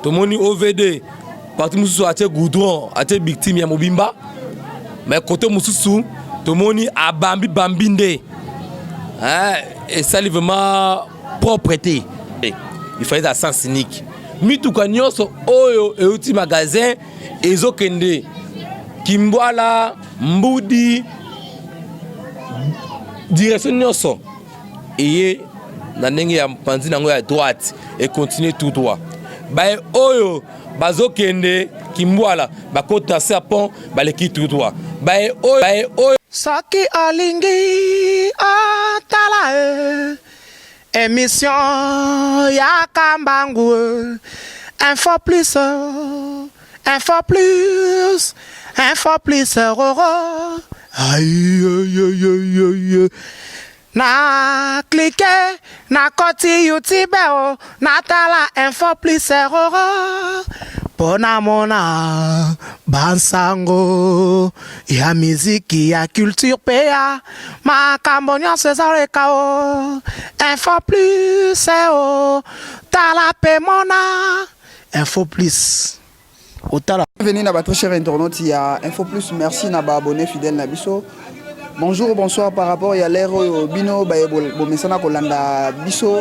tomoni OVD parti mususu atie goudron atie victime ya mobimba mais côté mususu tomoni abambi bambinde et ça vraiment propreté il fallait à sens cynique mituka nyonso oyo euti magasin ezokende Kimbwala mbudi direction nyonso et na ndenge ya panzi nango ya droite et continuer tout droit ba oyo bazokende Kimbwala bakota sa pont baleki tout droit ba oyo Saki alingi atala émission ya Kambangu info plus aïe aïe aïe aïe na cliquer na koti YouTube na tala info plus pona mona bansango ya miziki ya culture pea makambo nyonso ezaleka info plus tala pe mona info plus otala. Bienvenue à votre cher internaute, il y a Info Plus, merci à abonné fidèle Nabiso. Bonjour, bonsoir par rapport à l'ère Bino, Bomesana Kolanda Biso,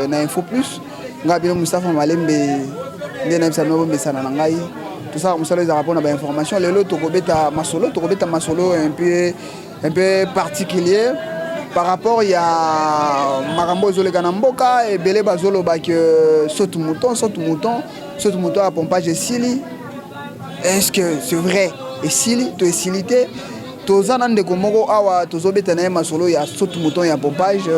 na Info Plus. Ngabino Mustafa Malembe, Ndena Msano Mesana Nangai. Tout ça, on sait les rapports à information. Le lot Tokobeta Masolo un peu particulier. Par rapport il y a Marambo Zoleganamboka et Belé Bazolo Bak saute mouton à pompage Sili. Est-ce que c'est vrai? Et Sili, tu es silité. Tozanan de Komoro Awa, Tozobetane Masolo, il y a saute mouton, il y a pompage.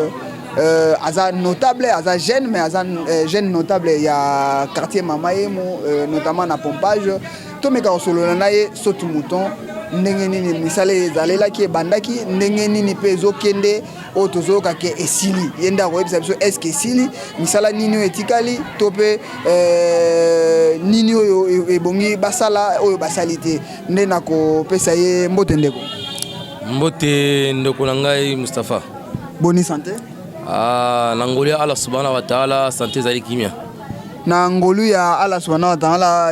Aza notable, Aza jeune, mais Aza jeune notable, il y a quartier Mamaïmo, notamment na pompage. Tomeka Solo Nanaye, saute mouton. Ndenge nini misale zalela ki bandaki ndenge nini pe ezokende o tozoka ke esili yenda ko ebisa biso est-ce que esili misala nini etikali tope nini oyo ebongi basala oyo basalite nde nako pesa ye mbote ndeko na ngai Mustafa boni santé nangolia Allah subhanahu wa ta'ala santé zali kimia na ngolu ya Allah subhanahu wa ta'ala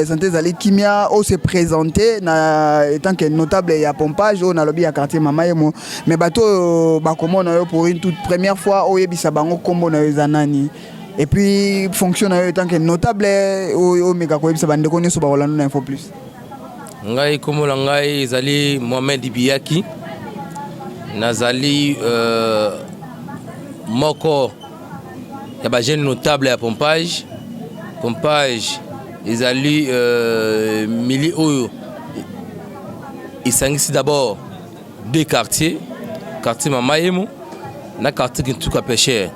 santé zali kimia o se présenter na étant que notable ya pompage au na lobby ya quartier Mamaïmo mais bato bakomona yo pour une toute première fois o yebisa bango kombo na yo zanani et puis fonctionne yo étant que notable o meka ko yebisa bande ko nyoso ba rolando na Info Plus ngai kombo la ngai zali Mohamed Biyaki nazali moko ya ba jeune notable ya pompage ils allaient mili oyo ils s'engagent d'abord deux quartiers Mamaïmo na quartier Kintuka Pêcheur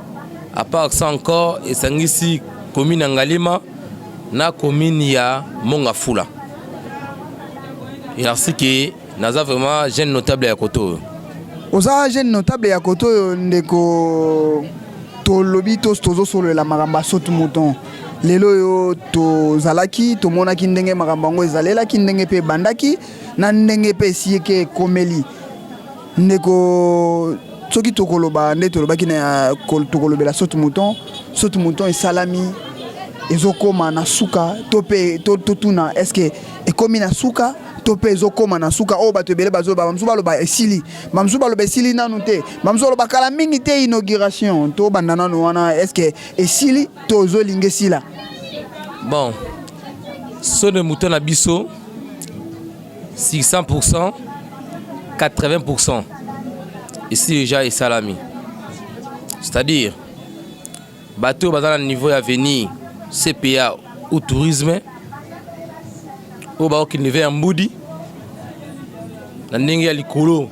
à part ça encore ils s'engagent commune Ngalima na commune ya Mongafula et ainsi que naza vraiment jeune notable ya Koto oza jeune notable ya Koto ndeko to lobby tozo solo la maramba saute mouton lelo yo to zalaki to monaki ndenge makambango ezalela ki ndenge pe bandaki na ndenge pe sieke komeli ndeko soki tokoloba nde tolobaki na tokolobela saute mouton et salami ezokoma na suka to pe totuna est-ce que ekomi na suka tope ezokoma na suka o bato ebele bazoba mamsu baloba esili nanu te mamsu baloba kala mingi te inauguration to bandana no wana est-ce que esili tozo lingesila bon sonne mouton na biso 600% 80% ici déjà est salami c'est-à-dire bateau bazana niveau à venir CPA ou tourisme au bas qui ne mbudi na ndenge ya likolo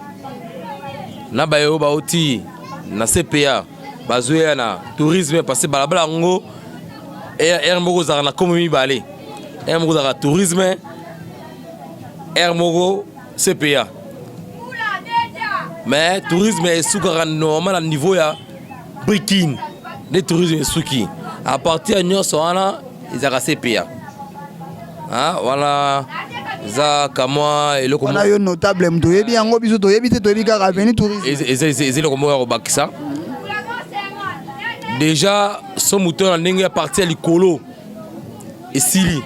na bayo ba oti na CPA bazoya na tourisme parce balabala ngo moko za na comme mibale moko za tourisme moko CPA mais tourisme est sous normal à niveau ya breaking de tourisme suki à partir nyonso wana izaka CPA voilà za kamwa eloko na yo notable mto yebi yango biso to yebi te to yebi kaka veni tourisme ezele ko moya ko bakisa déjà son mouton na ndenge ya partie likolo esili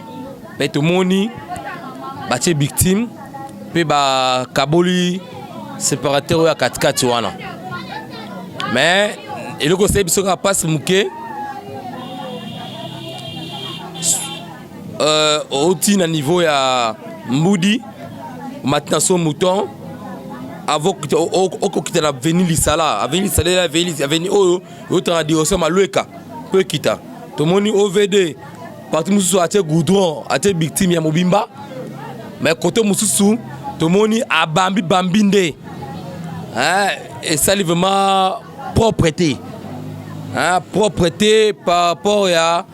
mais tomoni batie victime pe ba kaboli séparateur ya katikati wana mais eloko se biso ka passe muke oti na niveau ya mbudi maintenant son mouton avant okokita na avenue Lisala avenue oyo yotanga direction Malueka peut kita tomoni OVD parti mususu atie goudron atie victime ya mobimba mais côté mususu tomoni abambi bambinde et ça vraiment propreté propreté par rapport ya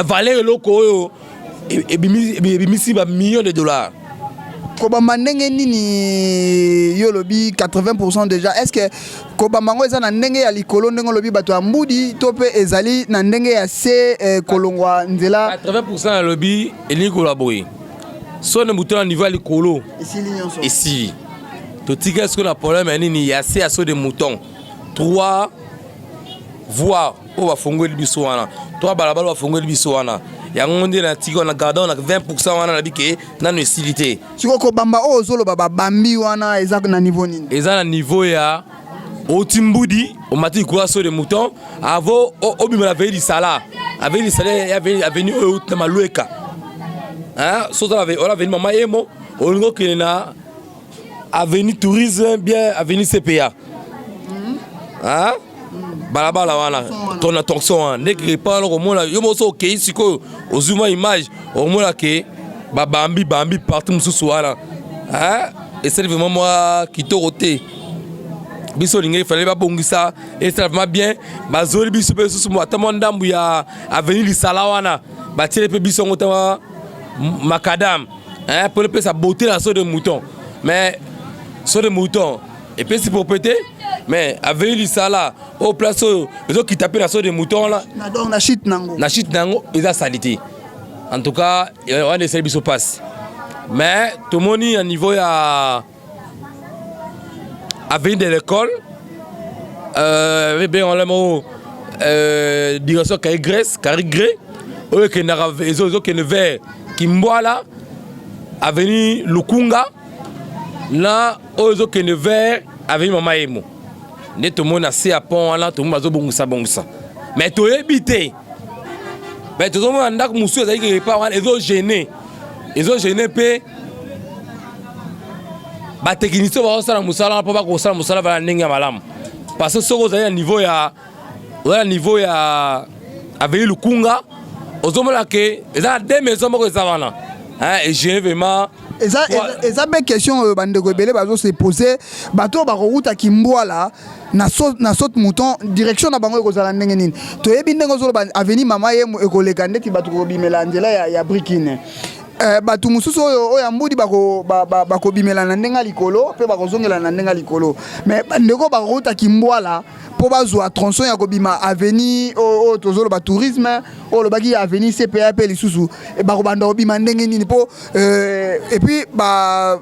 valeur loko oyo ebimisi ba millions de dollars. Kobamba ndenge nini yo lobi 80% déjà, est-ce que kobamba ngo eza na ndenge ya likolo ndenge lobi bato ya mbudi to pe ezali na ndenge ya se kolongwa nzela 80% ya lobi eli collaborer so ne mouton à niveau ya likolo ici to tika ce qu'on a problème nini ya se aso de mouton 3 voire o va fongoli biso wana 3 balabala va fongoli biso wana yango nde na tika na gardon na 20% wana na bike na necessité siko ko bamba o zolo baba bambi wana eza na niveau nini eza na niveau ya otimbudi o mati kwa so de mouton avo obima la veille Lisala avec Lisala ya avenue o na Malueka so ça avait on a venu mama emo on ngo que na avenue tourisme bien avenue CPA balabala wana ton attention ndeke pas lo mona yo mo so ke siko ozuma image o mona ke bambi partout mususu wana et c'est vraiment moi qui toroté biso linga il fallait pas bongisa et ça va bien bazoli biso pe susu mo tamo ndambu ya avenue Lisala wana ba tiele pe biso ngota macadam pour le sa beauté la so de mouton mais so de mouton et puis c'est propreté mais avec Lisala au place les autres qui tapent la sauce de mouton là na shit nango ils a salité en tout cas on a services au passe mais tout le monde à niveau à avenue de l'école bien on l'a direction Carigré eux qui n'arrivent les autres qui ne veulent qui m'boit là avenue Lukunga là eux autres qui ne veulent avenue Mama Emo ne tout le monde a assez à pont là tout le monde a bongsa mais tu es habité mais tout le monde a ndak musu ça qui pas ils ont gêné pe ba technicien va ça musala pas ko ça musala va ndenge malamu parce que soko za niveau ya avec le kunga ozomala ke eza deux maisons moko za wana et gêné vraiment eza be question bandeko ebele bazo se poser bato ba route kimbwala na saute mouton direction na bango ekozala ndenge nini toyebi ndenge ozolo avenue Mama Yemo ekoleka ndeti bato ko bimela nzela ya brikine bato mususu oyo ya mbudi bako bimela na ndenga likolo pe bakozongela na ndenga likolo mais bandeko ba route kimbwala po bazwa tronçon ya kobima avenue o tozolo ba tourisme o lobaki avenue CPA pe lisusu e bako banda obima ndenge nini po et puis ba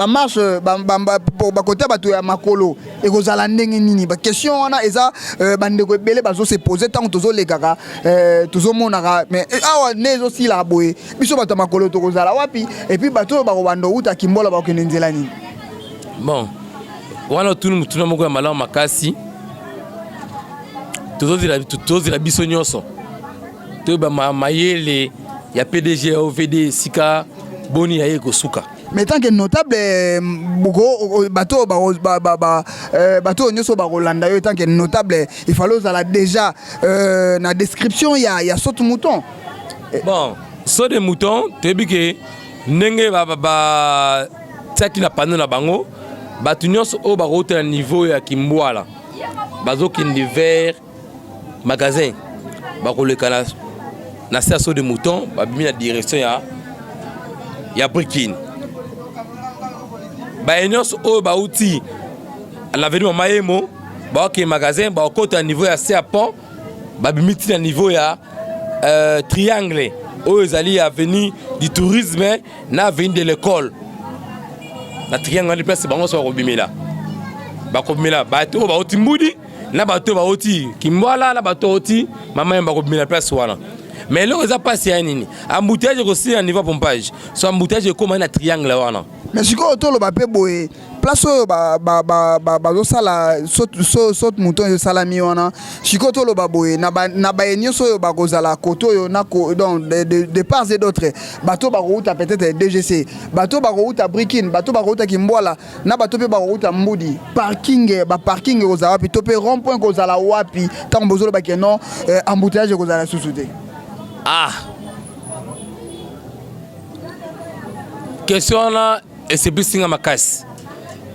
marche ba côté bato ya makolo et kozala ndenge nini ba question wana eza bandeko ebele bazo se poser tant tozo lekaka tozo monaka mais awa nezo sila boye biso bato makolo to kozala wapi et puis bato ba bando uta kimbola ba kende nzela nini bon wana tuna moko ya malamu makasi tozo la biso nyonso to ba mayele ya PDG OVD sika boni ya kosuka mais tant que notable bateau bateau nyoso ba Rolanda yo tant que notable il fallait ça déjà na description il y a saute mouton bon saute de mouton tu dis que ndenge ba taki na pano na bango batu nyonso o ba route na niveau ya kimbwala bazo kindi vers magasin ba koleka na saute de mouton ba bimi na direction ya brikine ba enyos o ba outil à l'avenue Mama Yemo ba ok magasin ba côté à niveau ya Serpent ba bimiti à niveau ya triangle o ezali avenue du tourisme na avenue de l'école na triangle de place bango so ko bimela ba to ba otimbudi na bato baoti Kimbwala na bato oti mama yamba ko bimela place wana. Mais là ça passe ya nini? Embouteillage aussi à niveau pompage. So embouteillage comme un triangle wana. Mais si ko to lo ba pe boye place zo sala saute mouton yo salami wana chiko to lo ba boye na ba enyoso yo ba kozala koto yo na ko donc de parts et d'autres bateau ba route peut-être DGC bateau ba route Brikin bateau ba route Kimbwala na bateau pe ba route Mbudi parking kozala wapi to pe rond point kozala wapi tant bozolo ba kenon embouteillage kozala sous-souté. Ah, question là et c'est plus singa makas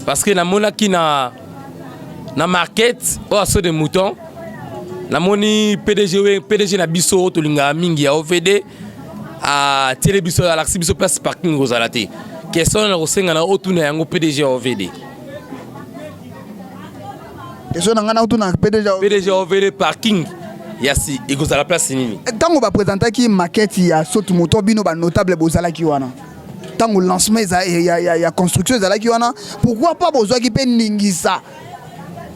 parce que na mona ki na market o aso de mouton na moni PDG na biso to linga mingi ya OVD a télébiso à l'axi biso place parking kozalate question na kosenga na otuna yango PDG OVD question na ngana otuna PDG OVD parking yasi ekozala place nini tango ba présenter ki maquette ya saute mouton bino ba notable bozala ki wana tango lancement ya construction ezala ki wana pourquoi pas bozwa ki pe ningisa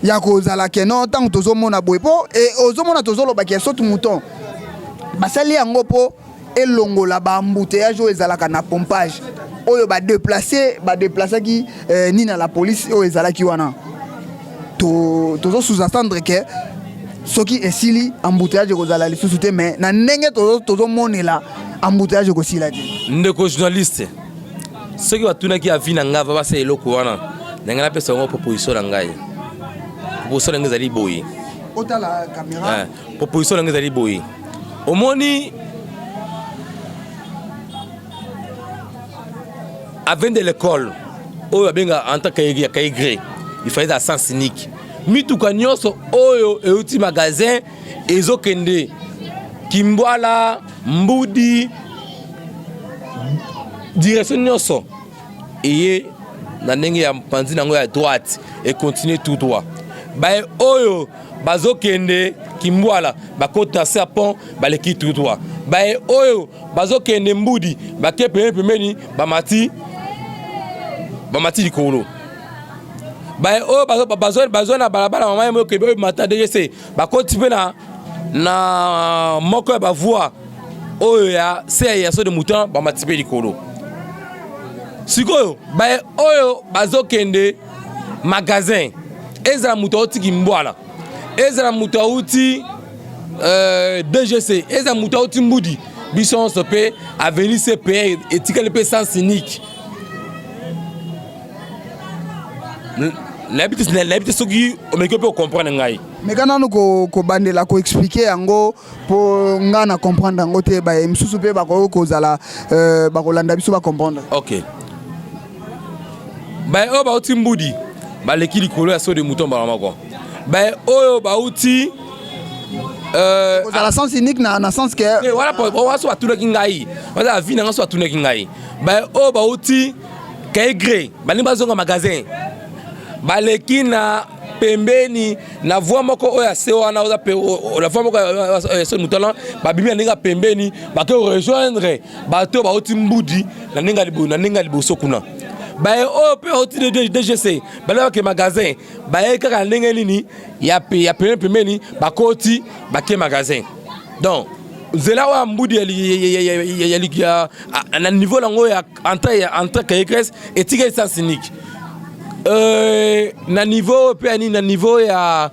ya kozala ke non tango tozomona boye po et ozomona tozoloba ki saute mouton basali yango po elongola ba embouteillage o ezalaka na pompage oyo ba déplacer ki ni na la police o ezala ki wana tozo sous-entendre que soki esili embouteillage kozala lisusu te mais na ndenge tozomonela embouteillage kosila te ndeko journaliste soki batunaki avi na ngai basa eloko wana ndenge napesa yango proposition na ngai proposition na ngai ezali boye otala caméra proposition na ngai ezali boye omoni avant de l'école oyo babenga en tant que gré il fallait à sens unique mituka nyonso oyo euti magasin ezokende Kimbwala Mbudi direction nyonso eye na ndenge ya mpanzi nango ya droite et continue tout droit ba oyo bazokende Kimbwala bakota sa pont baleki tout droit ba oyo bazokende Mbudi bakepe pemeni bamati likolo ba o bazona na balabala mama mo ke mata DGC bakoti pe na moko ya bavoi oyo ya ya so de mouton ba matipe likolo sikoyo ba oyo bazokende magasin ezala mouton oti Kimbwala ezala mouton oti DGC ezala mouton oti Mbudi bison sope avenue CPR etikale pe sens unique l'habitude soki omeki pe comprendre ngai mais kana no ko bandela ko expliquer yango po ngana comprendre yango te ba msusu pe ba ko zala ba ko landa biso ba comprendre. OK ba o ba uti Mbudi ba leki likolo ya so de mouton ba mako ba oyo ba uti kozala sens unique na sens que voilà po waso atuna kingai wala vi na so atuna kingai ba o ba uti kaigre ba ni bazonga magasin baleki na pembeni na voie moko oya se wana oza pe la voie moko so mutala babimi ninga pembeni ba ke rejoindre bato ba oti Mbudi na ninga liboso kuna ba o pe oti de DGC ba ke magasin ba e kaka ndenge nini ya pembeni ba koti ba ke magasin donc zela wa Mbudi ya na niveau lango ya entre kaikres etika sens unique na niveau pe ni na niveau ya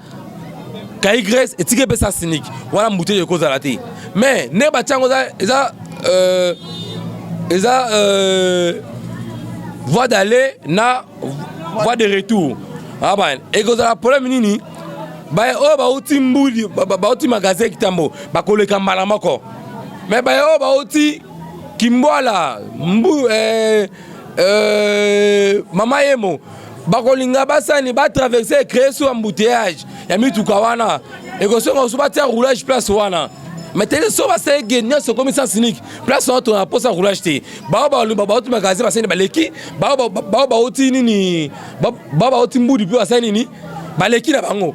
kaigres etike pe sens unique wala mbouteille de kozala te mais ne ba chango eza voie d'aller na voie de retour ah ben et kozala problème nini ba o ba uti Mbudi ba uti magasin kitambo ba koleka mbala moko mais ba o ba uti Kimbwala mama yemo bakolinga basani ba traverser créer sur embouteillage ya mituka wana et que songo so batia roulage place wana mais tele so ba say genya so comme sens unique place on a posa roulage te ba uti magasin basani baleki ba uti nini ba uti Mbudi puis basani nini baleki na bango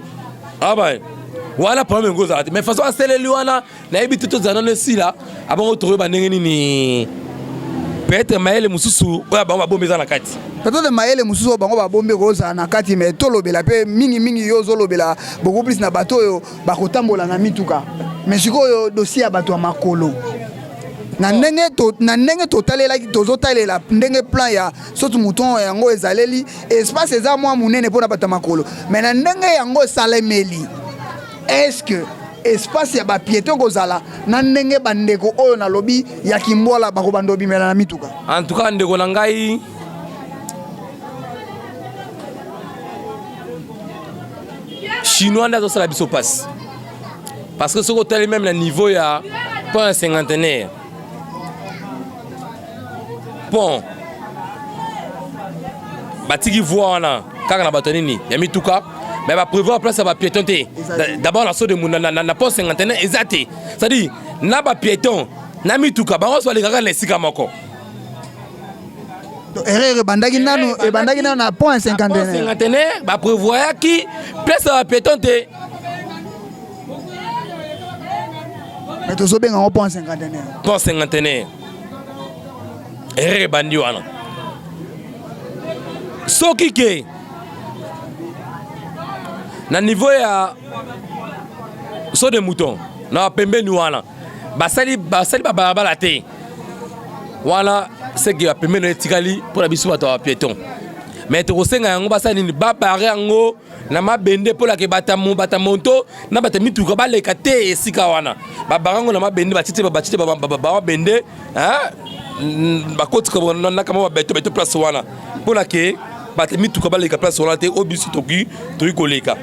ah ba wana problème goza mais façon asele wana na ebiti to zanana sila abongo trouver ba ndenge nini peut-être mayele mususu oya bango babombe eza na kati peut-être mayele mususu bango babombe koza na kati mais tolobela pe mingi yo zolobela beaucoup plus na bato oyo bakotambola na mituka mais sikoyo dossier ya bato ya makolo na ndenge totalelaki tozotalela ndenge plan ya soki mouton yango ezaleli espace eza mwa munene mpona bato ya makolo mais na ndenge yango esalemeli est-ce que espace ya bapiéton kozala na ndenge bandeko oyo nalobi ya kimbola bakobanda obimela na mituka en tout cas ndeko na ngai chinois nde azosala biso passe parce que soki otali même na niveau ya pont ya cinquantenaire pont batiki voie wana kaka na bato nini ya mituka mais va prévoir place à ba piéton té d'abord la saut de na pont cinquantenaire exacté c'est-à-dire na ba piéton na mituka bango so les kaka na sika moko erreur bandaki nanu e bandaki nanu na pont cinquantenaire ba prévoir qui place à ba piéton té mais to so benga on pont cinquantenaire erreur bandi wana soki ke na niveau ya saut de mouton na pembeni wana basali balabala te wana seki ya pembeni etikali mpona biso bato ya piéton mais tokosenga yango basali nini babare yango na mabende mpolake bata monto na bata mituka baleka te esika wana babare yango na mabende batite babende bakotika nakama babeto place wana mpolake bata mituka baleka place wana te o biso toki koleka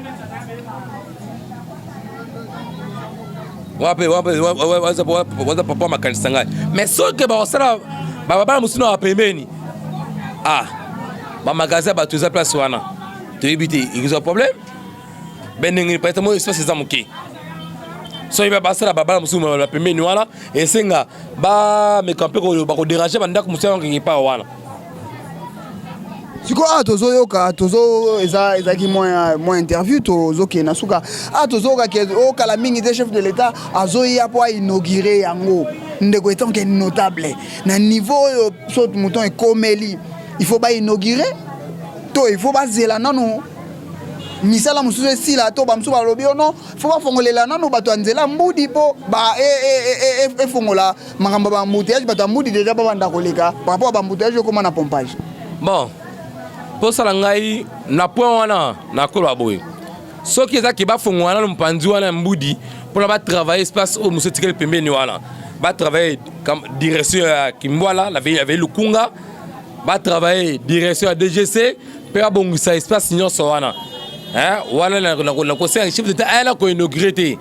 waza papa makanisa ngai mais soki bakosala bababala mosusu na bapembeni bamagasin bato eza place wana toyebi te ekozwa problème bendenge peut-être mo espace eza moke soki basala babala mosusu bapembeni wana esenga bameka mpe bakoderange bandako mosusu yakokenge pa wana sikoyo tozoyoka ezalaki mwa interview tozokende na suka tozokaki okala mingi te chef de l'état azoya mpo ainaugure yango ndeko etanke notable na niveau oyo so mouton ekomeli il faut bainaugure to il faut bazela nanu misala mosusu esila to bamosusu balobi ono fo bafongolela nanu bato ya nzela mbudi mpo efongola makambo ya bambouteillage bato ya mbudi deja babanda koleka par rapport ya bambouteillage okoma na pompage bon pour ça ngai na point wana na kolo aboye soki ezaki bafongola nanu mpanzi wana mbudi mpona batravaille espace oyo mosusu etikali pembeni wana batravaille direction ya kimbwala la veille lukunga batravaille direction ya DGC mpe babongisa espace nyonso wana wana na conseil chef d'état ayala koinaugure te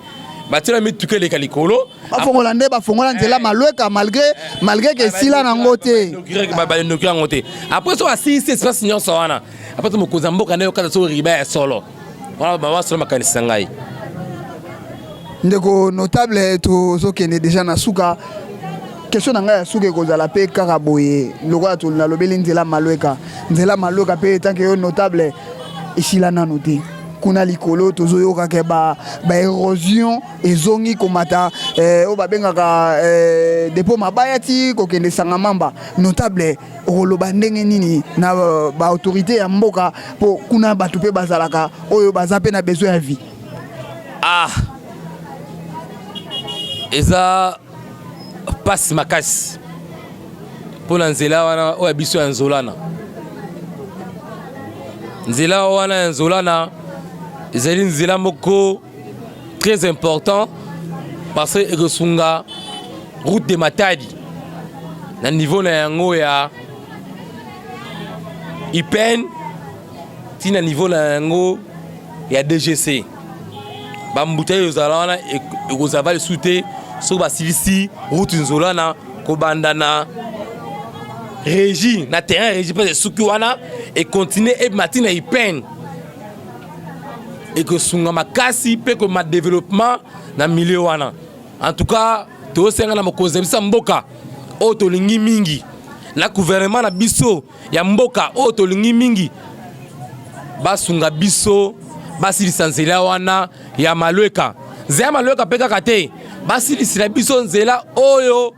batina mituka eleka likolo bafongola nde bafongola nzela malweka malgré ke esila nango te bainaugure yango te après so basilisi espace nyonso wana après to mokonzi ya mboka nde yokata so riba ya solo wana basolo makanisa ngai ndeko notable tozokende deja na suka question na ngai ya suka ekozala mpe kaka boye lokola nalobeli nzela malweka mpe tanke yo notable esila nano te kuna likolo tozoyokaka baérosion ezongi komata oyo babengaka depo mabaya ti kokende sanga mamba notable okoloba ndenge nini na baautorité ya mboka mpo kuna bato mpe bazalaka oyo baza mpe na besoin ya vie eza pasi makasi mpona nzela wana oyo biso ya nzolana nzela wana ya nzolana ezali nzela moko très important parce que ekosunga route de Matadi na niveau na yango ya IPN ti na niveau na yango ya DGC bambouteille ezala wana ekozala lisusu te soki basilisi route nzolana kobanda na régie na terrain régie mpe esuki wana ekontinue emati na IPN ekosunga makasi mpe koma développement na milieu wana en tout cas tosenga na mokonzi bisa mboka oyo tolingi mingi na gouvernement na biso ya mboka oyo tolingi mingi basunga biso basilisa nzela wana ya malweka nzela malweka mpe kaka te basilisila biso nzela oyo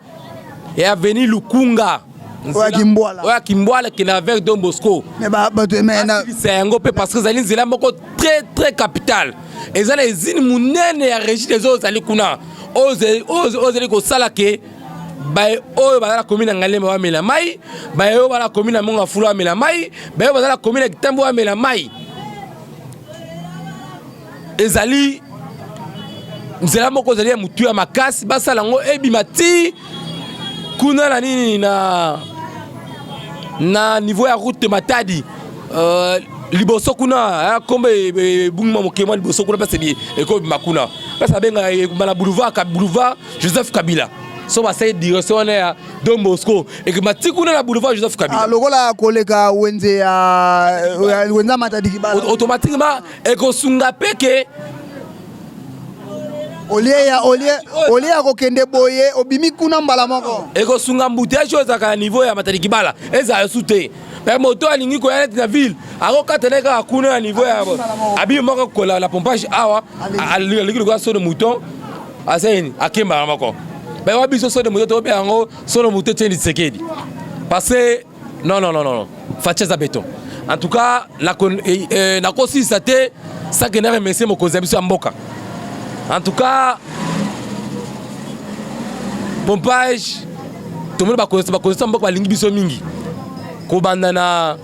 ya avenue Lukunga Ouais, Kimboala. Ouais, Kimboala qui est avec Don Bosco. Mais c'est un peu parce que Zaline Zela moko très très capital. Et ça les zines mounene et régis les autres ali kuna. Ose ko sala ke ba o ba la commune ngale ma mela mai, ba o ba la commune monga fula mela mai, ba o ba la commune kitambo mela mai. Ezali Zela moko zali mutu ya makasi ba sala ngo ebimati kuna na nini na niveau ya route Matadi liboso kuna kombe bungma mokema liboso kuna parce que ko makuna parce que benga na boulevard Joseph Kabila so ba say direction ya Don Bosco et que matikuna na boulevard Joseph Kabila lokola koleka wenza Matadi kibala automatiquement et ko sunga peke Olia kokende boye obimi kuna mbala moko eko sunga mbouteillage ozaka niveau ya Matadi kibala eza sute mais moto alingi ko yana na ville ako kateneka kuna na niveau ya abi moko ko la pompage awa alingi ko so de mouton aseni akemba moko mais wabi so de mouton to be ango so de mouton teni sekedi parce que non facheza béton en tout cas na kosi sate ça que na remercier mon cousin biso mboka. En tout cas, pompage, tout le monde va connaître beaucoup de biso mingi. Kobanda na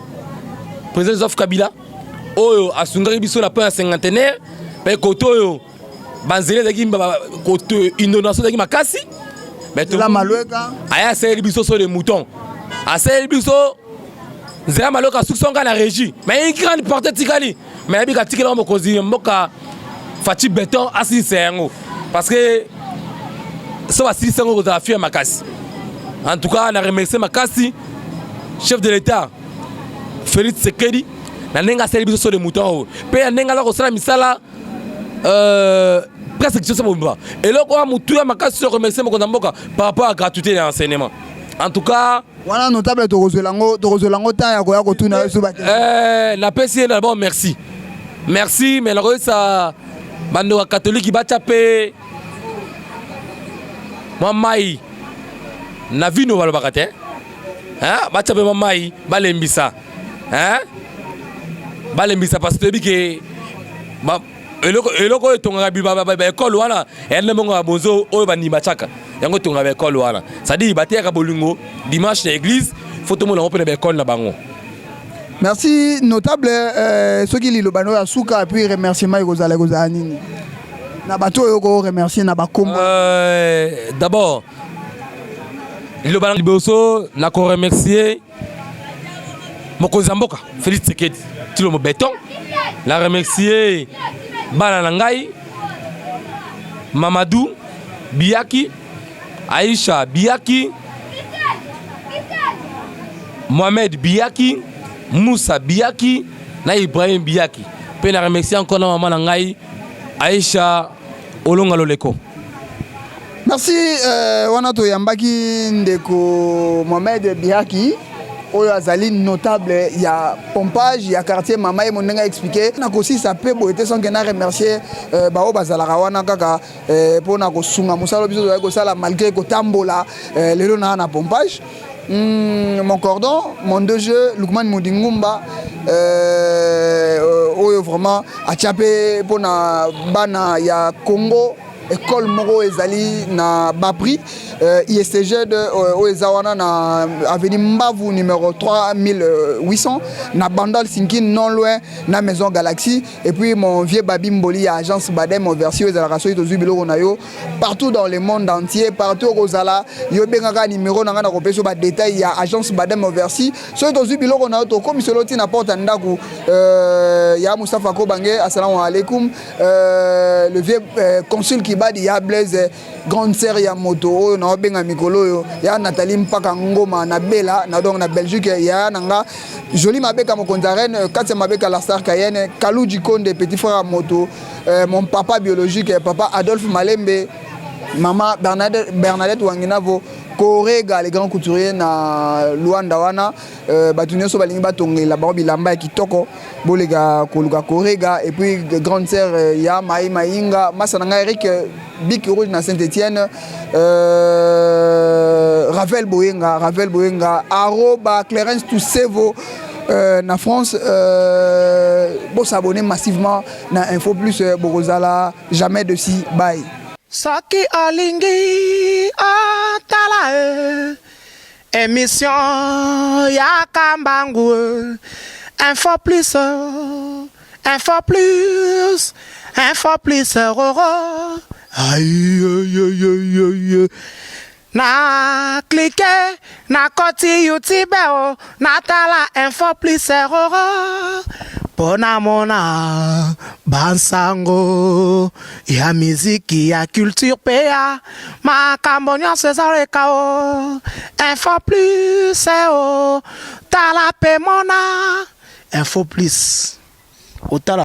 président Joseph Kabila, oyo asungari biso na point cinquantenaire, pe koto yo banzele daki koto inondation daki makasi. Mais tout la malweka. Aya sel biso so de mouton. A sel biso zela maloka suksonga na régie. Mais une grande partie tikali. Mais abi ka tikela mo kozi mboka Fati béton assis sergo parce que ça va si sergo de la fille Makassi. En tout cas, on a remercié Makassi, chef de l'État, Félix Sekedi, na nenga service sur les moutons. Pe nenga la kosala misala presque tout ça bomba. Et là quoi moutou ya Makassi remercier mon mboka par rapport à la gratuité de l'enseignement. En tout cas, voilà notable Torozolango ta ya koya kotuna so bate. La PCN d'abord merci. Merci mais le ça bando wa catholique bacha pe mamai na vino wala bakate hein bacha pe mamai balembisa hein balembisa parce que bike ba eloko etonga ba école wana ene monga bozo oyo bani bachaka yango tonga ba école wana ça dit bateka bolingo dimanche na église faut tout le monde open ba école na bango. Merci notable ceux qui lilo bano ya suka puis remerciement kozala nini na bato yoko remercier na bakombo d'abord lilo bano liboso na ko remercier mokonzamboka Félix Sekedi tilo mo béton la remercier bana nangai Mamadou Biaki Aïcha Biaki Mohamed Biaki Moussa Biaki na Ibrahim Biaki. Pe na remercier encore na maman ngai Aïcha Olonga Loleko. Merci wana to yambaki ndeko Mohamed Biaki oyo azali notable ya pompage ya quartier mama et monenga expliqué na kosi ça peut boiter sans que na remercier bao bazala wana kaka pona ko sunga musalo biso ko sala malgré ko tambola lelo na pompage. Mon cordon, mon deux jeux, Lukman Moudingumba, vraiment a chapé pour na bana ya Congo, école Moro Ezali na Bapri, ISTG de Oezawana na avenue Mbavu numéro 3800, na Bandal Sinkin non loin na Maison Galaxy, et puis mon vieux Babi Mboli à Agence Badem version Ezalakaso Zubilo Ronayo, partout dans le monde entier, partout au Rosala, Yobengaka numéro nanga na kopeso ba détail ya Agence Badem version, so Zubilo Ronayo to comme seloti na porte ndaku ya Moustapha Kobange, assalamu alaikum, le vieux consul qui bat ya Blaise grande sœur ya moto na benga mikolo ya Nathalie Mpaka Ngoma na Bella na donc na Belgique ya nanga joli mabeka mokonzarene katse mabeka la star Cayenne Kalou Jikonde petit frère moto mon papa biologique papa Adolphe Malembe Maman Bernadette Wanginavo Korega les grands couturiers na Luanda wana batunyo so balingi batonge la bilamba ya kitoko bolega koluka Korega et puis grande sœur ya Maïnga Masananga Eric Big Rouge na Saint-Étienne Ravel Boyenga Aroba Clarence Toussevo na France bon s'abonner massivement na Info Plus Borozala jamais de si bye. Soki olingi otala émission ya Kambangu Info Plus roro aïe na cliquer na koti YouTube na tala Info Plus roro pona mona bansango ya miziki ya culture pea makambo nyonso ezaleka o Info Plus o tala pe mona Info Plus otala